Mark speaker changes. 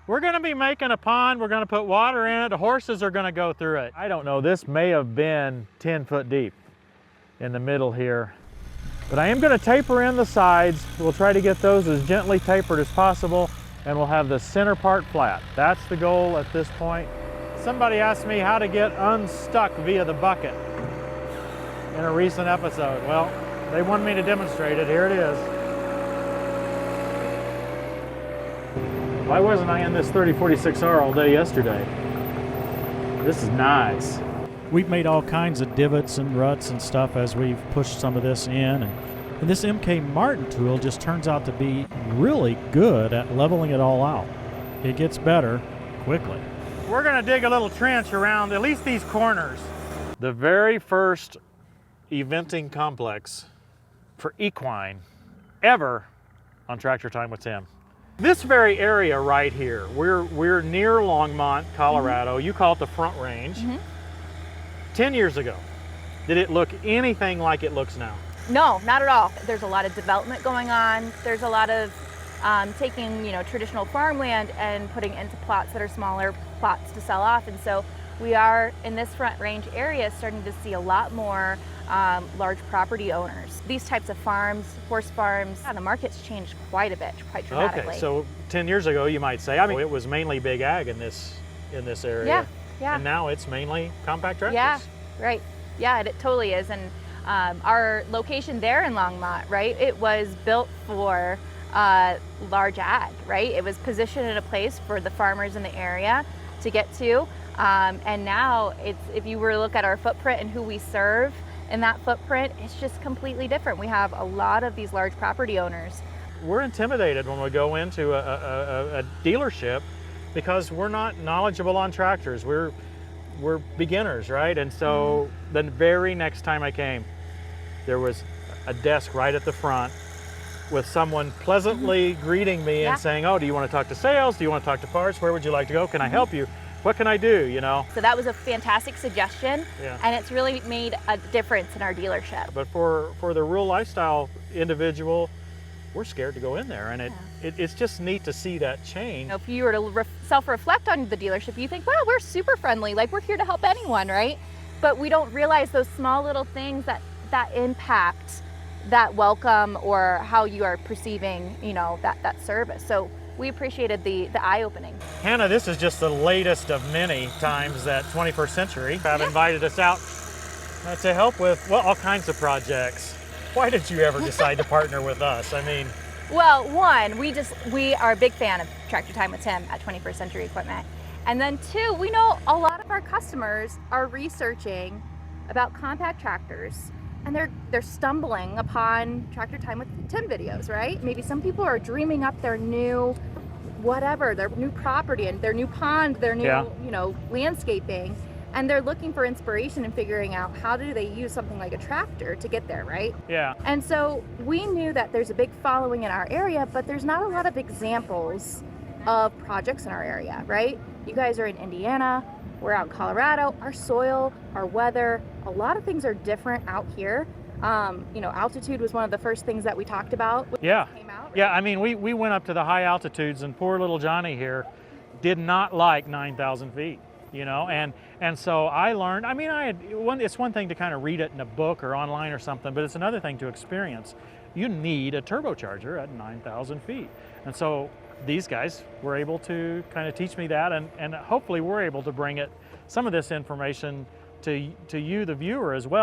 Speaker 1: We're gonna be making a pond, we're gonna put water in it, the horses are gonna go through it. I don't know, this may have been 10 foot deep in the middle here. But I am gonna taper in the sides. We'll try to get those as gently tapered as possible, and we'll have the center part flat. That's the goal at this point. Somebody asked me how to get unstuck via the bucket in a recent episode. Well, they wanted me to demonstrate it. Here it is. Why wasn't I in this 3046R all day yesterday? This is nice. We've made all kinds of divots and ruts and stuff as we've pushed some of this in. And this MK Martin tool just turns out to be really good at leveling it all out. It gets better quickly. We're gonna dig a little trench around at least these corners. The very first eventing complex for equine ever on Tractor Time with Tim. This very area right here, we're near Longmont, Colorado. You call it the Front Range. 10 years ago, did it look anything like it looks now?
Speaker 2: No, not at all. There's a lot of development going on. There's a lot of taking, traditional farmland and putting into plots that are smaller plots to sell off. And so we are in this Front Range area starting to see a lot more large property owners. These types of farms, horse farms, the market's changed quite a bit, quite dramatically.
Speaker 1: Okay, so 10 years ago, you might say, it was mainly big ag in this area.
Speaker 2: Yeah.
Speaker 1: And now it's mainly compact tractors.
Speaker 2: Yeah, right. Yeah, it totally is. And our location there in Longmont, right, it was built for large ag, right? It was positioned in a place for the farmers in the area to get to. And now, if you were to look at our footprint and who we serve in that footprint, it's just completely different. We have a lot of these large property owners.
Speaker 1: We're intimidated when we go into a dealership because we're not knowledgeable on tractors. We're beginners, right? And so the very next time I came, there was a desk right at the front with someone pleasantly greeting me and saying, oh, do you want to talk to sales? Do you want to talk to parts? Where would you like to go? Can I help you? What can I do, So that was a fantastic suggestion, and it's really made a difference in our dealership. But for the rural lifestyle individual, we're scared to go in there, and it's just neat to see that change.
Speaker 2: If you were to self-reflect on the dealership, you think, wow, we're super friendly, like we're here to help anyone, right? But we don't realize those small little things that impact that welcome or how you are perceiving, that service. So we appreciated the eye-opening.
Speaker 1: Hannah, this is just the latest of many times that 21st Century have invited us out to help with, all kinds of projects. Why did you ever decide to partner with us? I mean...
Speaker 2: Well, one, we are a big fan of Tractor Time with Tim at 21st Century Equipment. And then two, we know a lot of our customers are researching about compact tractors, and they're stumbling upon Tractor Time with Tim videos, right? Maybe some people are dreaming up their new whatever, their new property and their new pond, their new, landscaping, and they're looking for inspiration and figuring out how do they use something like a tractor to get there, right?
Speaker 1: Yeah.
Speaker 2: And so we knew that there's a big following in our area, but there's not a lot of examples of projects in our area, right? You guys are in Indiana, we're out in Colorado. Our soil, our weather, a lot of things are different out here. Altitude was one of the first things that we talked about when it came out. Right?
Speaker 1: Yeah, I mean, we went up to the high altitudes, and poor little Johnny here did not like 9,000 feet, and so I learned, it's one thing to kind of read it in a book or online or something, but it's another thing to experience. You need a turbocharger at 9,000 feet. And so these guys were able to kind of teach me that, and hopefully we're able to bring some of this information to you, the viewer, as well.